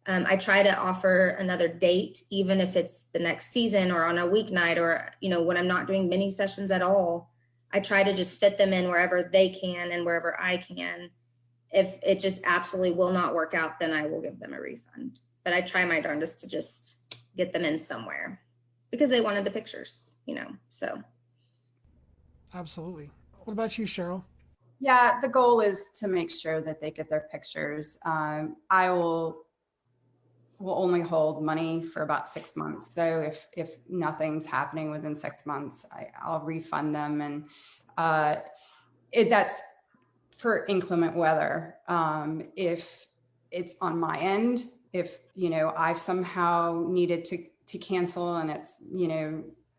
I try to offer another date, even if it's the next season or on a weeknight or, when I'm not doing mini sessions at all. I try to just fit them in wherever they can and wherever I can. If it just absolutely will not work out, then I will give them a refund. But I try my darndest to just get them in somewhere because they wanted the pictures, so. Absolutely. What about you, Cheryl? Yeah, the goal is to make sure that they get their pictures. I will only hold money for about 6 months. So if nothing's happening within 6 months, I'll refund them. And that's for inclement weather. If it's on my end, if I've somehow needed to cancel and it's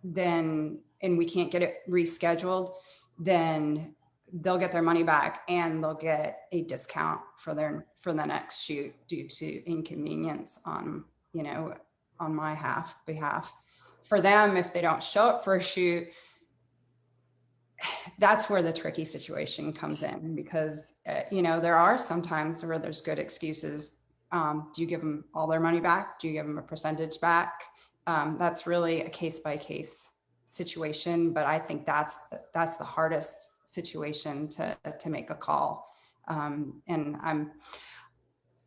then and we can't get it rescheduled, then they'll get their money back and they'll get a discount for the next shoot due to inconvenience on my behalf. For them, if they don't show up for a shoot, that's where the tricky situation comes in because there are some times where there's good excuses. Do you give them all their money back? Do you give them a percentage back? That's really a case by case situation, but I think that's the hardest situation to make a call. And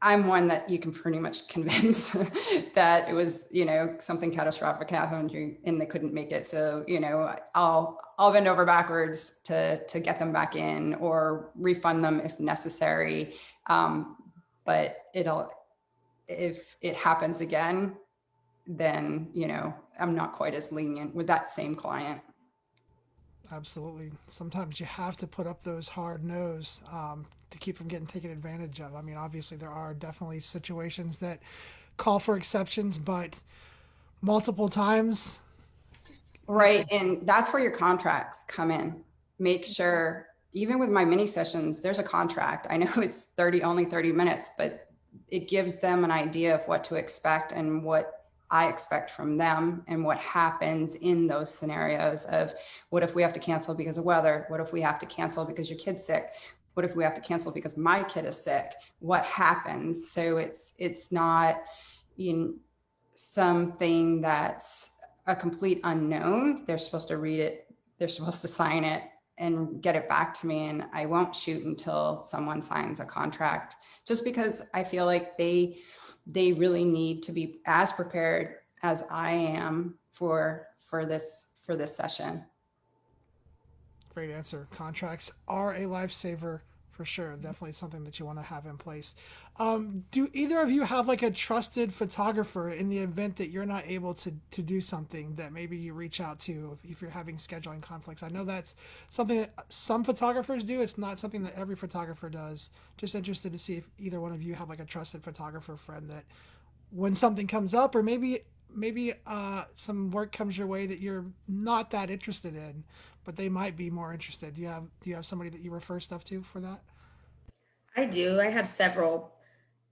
I'm one that you can pretty much convince that it was, something catastrophic happened and they couldn't make it. So, I'll bend over backwards to get them back in or refund them if necessary. But if it happens again, then, you know, I'm not quite as lenient with that same client. Absolutely. Sometimes you have to put up those hard no's to keep from getting taken advantage of. I mean, obviously, there are definitely situations that call for exceptions, but multiple times. Right. And that's where your contracts come in. Make sure, even with my mini sessions, there's a contract. I know it's only 30 minutes, but it gives them an idea of what to expect and what I expect from them and what happens in those scenarios of what if we have to cancel because of weather? What if we have to cancel because your kid's sick? What if we have to cancel because my kid is sick? What happens? So it's not something that's a complete unknown. They're supposed to read it. They're supposed to sign it and get it back to me. And I won't shoot until someone signs a contract, just because I feel like they really need to be as prepared as I am for this session. Great answer. Contracts are a lifesaver for sure. Definitely something that you want to have in place. Do either of you have like a trusted photographer in the event that you're not able to do something that maybe you reach out to if you're having scheduling conflicts? I know that's something that some photographers do. It's not something that every photographer does. Just interested to see if either one of you have like a trusted photographer friend that when something comes up, or maybe some work comes your way that you're not that interested in, but they might be more interested. Do you have somebody that you refer stuff to for that? I do. I have several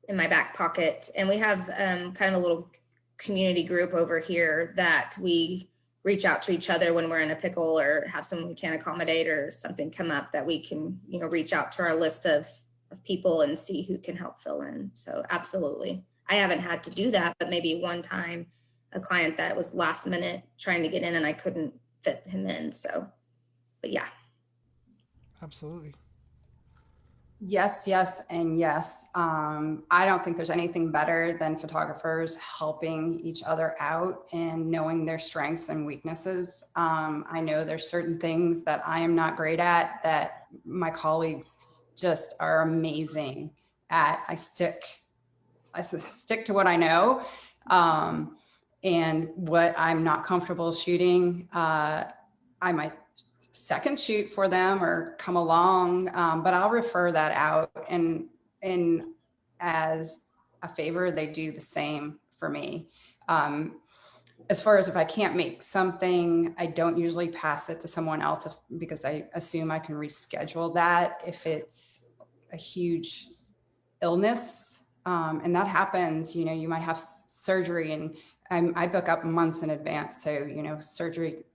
in my back pocket, and we have kind of a little community group over here that we reach out to each other when we're in a pickle or have someone we can't accommodate or something come up, that we can, you know, reach out to our list of people and see who can help fill in. So absolutely. I haven't had to do that, but maybe one time a client that was last minute trying to get in and I couldn't fit him in. So, but yeah. Absolutely. Yes, yes, and yes. I don't think there's anything better than photographers helping each other out and knowing their strengths and weaknesses. I know there's certain things that I am not great at that my colleagues just are amazing at. I stick to what I know, and what I'm not comfortable shooting. I might second shoot for them or come along, but I'll refer that out, and as a favor, they do the same for me. As far as if I can't make something, I don't usually pass it to someone else because I assume I can reschedule that if it's a huge illness. And that happens, you know, you might have surgery, and I book up months in advance. So, you know, surgery,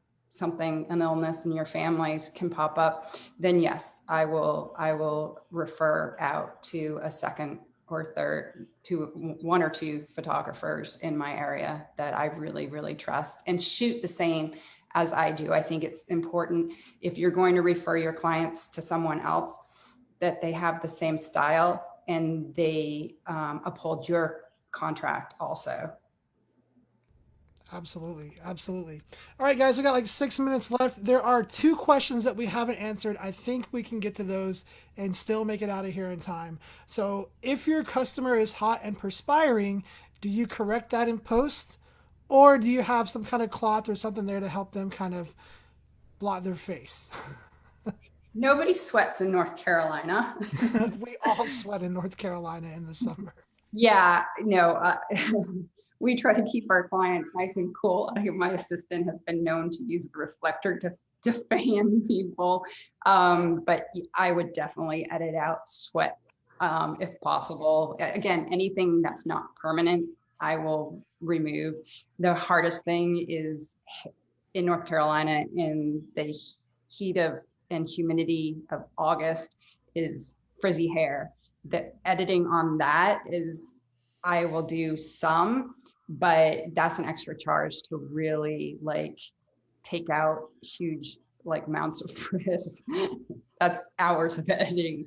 an illness in your families can pop up, then yes, I will refer out to a second or third, to one or two photographers in my area that I really, really trust, and shoot the same as I do. I think it's important, if you're going to refer your clients to someone else, that they have the same style and they uphold your contract also. Absolutely. Absolutely. All right, guys, we got like 6 minutes left. There are two questions that we haven't answered. I think we can get to those and still make it out of here in time. So, if your customer is hot and perspiring, do you correct that in post? Or do you have some kind of cloth or something there to help them kind of blot their face? Nobody sweats in North Carolina. We all sweat in North Carolina in the summer. Yeah, no, we try to keep our clients nice and cool. I think my assistant has been known to use the reflector to fan people. But I would definitely edit out sweat if possible. Again, anything that's not permanent, I will remove. The hardest thing is in North Carolina in the heat of and humidity of August is frizzy hair. The editing on that is, I will do some, but that's an extra charge to really like take out huge like mounts of frizz. That's hours of editing.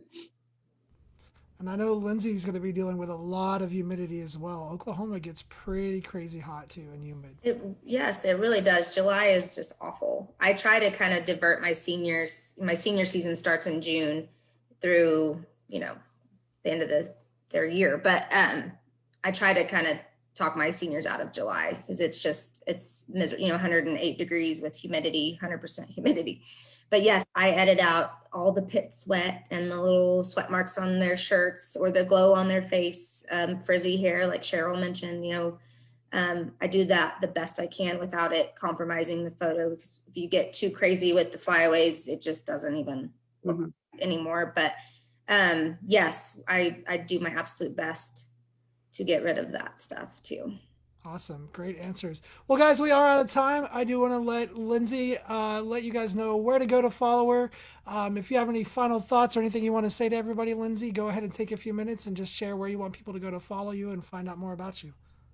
And I know Lindsay's going to be dealing with a lot of humidity as well. Oklahoma gets pretty crazy hot too and humid. Yes, it really does. July is just awful. I try to kind of divert my senior season starts in June through, you know, the end of their year. But I I try to kind of talk my seniors out of July because it's miserable, 108 degrees with humidity, 100% humidity. But yes, I edit out all the pit sweat and the little sweat marks on their shirts or the glow on their face, frizzy hair, like Cheryl mentioned, I do that the best I can without it compromising the photo, because if you get too crazy with the flyaways, it just doesn't even look anymore. But yes, I do my absolute best to get rid of that stuff too. Awesome. Great answers. Well, guys, we are out of time. I do want to let Lindsay let you guys know where to go to follow her. If you have any final thoughts or anything you want to say to everybody, Lindsay, go ahead and take a few minutes and just share where you want people to go to follow you and find out more about you.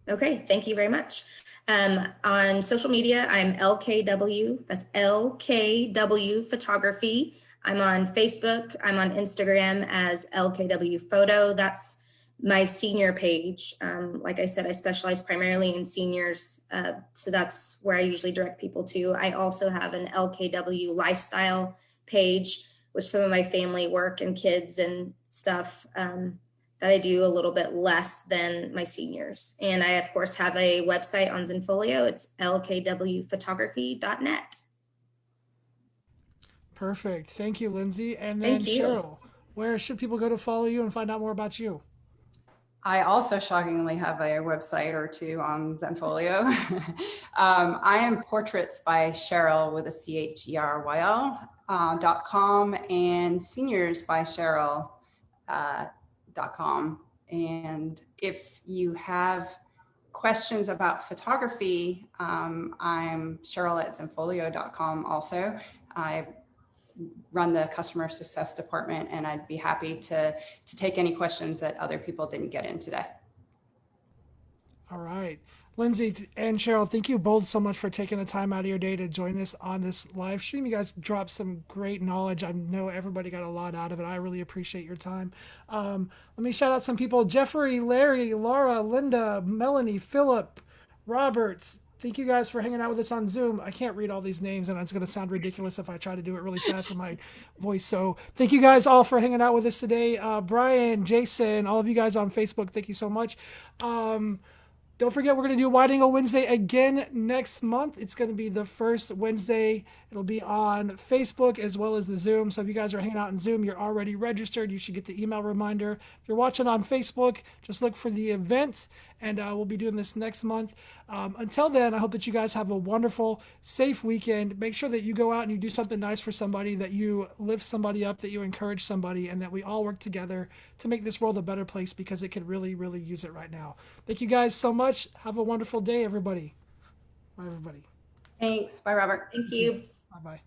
Okay, thank you very much. On social media, I'm LKW, that's LKW Photography. I'm on Facebook, I'm on Instagram as LKW Photo. That's my senior page. Like I said, I specialize primarily in seniors, so that's where I usually direct people to. I also have an LKW Lifestyle page, which some of my family work and kids and stuff that I do a little bit less than my seniors. And I, of course, have a website on Zenfolio. It's lkwphotography.net. Perfect. Thank you, Lindsay. And then Thank you. Cheryl, where should people go to follow you and find out more about you? I also shockingly have a website or two on Zenfolio. I am Portraits by Cheryl with a CHERYL.com and Seniors by Cheryl.com. And if you have questions about photography, I'm Cheryl at Zenfolio.com also. I run the customer success department, and I'd be happy to take any questions that other people didn't get in today. All right. Lindsay and Cheryl, thank you both so much for taking the time out of your day to join us on this live stream. You guys dropped some great knowledge. I know everybody got a lot out of it. I really appreciate your time. Let me shout out some people: Jeffrey, Larry, Laura, Linda, Melanie, Philip, Roberts. Thank you guys for hanging out with us on Zoom. I can't read all these names, and it's going to sound ridiculous if I try to do it really fast in my voice. So thank you guys all for hanging out with us today. Brian, Jason, all of you guys on Facebook, thank you so much. Don't forget, we're going to do Wide Angle Wednesday again next month. It's going to be the first Wednesday. It'll be on Facebook as well as the Zoom. So if you guys are hanging out in Zoom, you're already registered. You should get the email reminder. If you're watching on Facebook, just look for the event, and we'll be doing this next month. Until then, I hope that you guys have a wonderful, safe weekend. Make sure that you go out and you do something nice for somebody, that you lift somebody up, that you encourage somebody, and that we all work together to make this world a better place, because it could really, really use it right now. Thank you guys so much. Have a wonderful day, everybody. Bye, everybody. Thanks. Bye, Robert. Thank you. Bye-bye.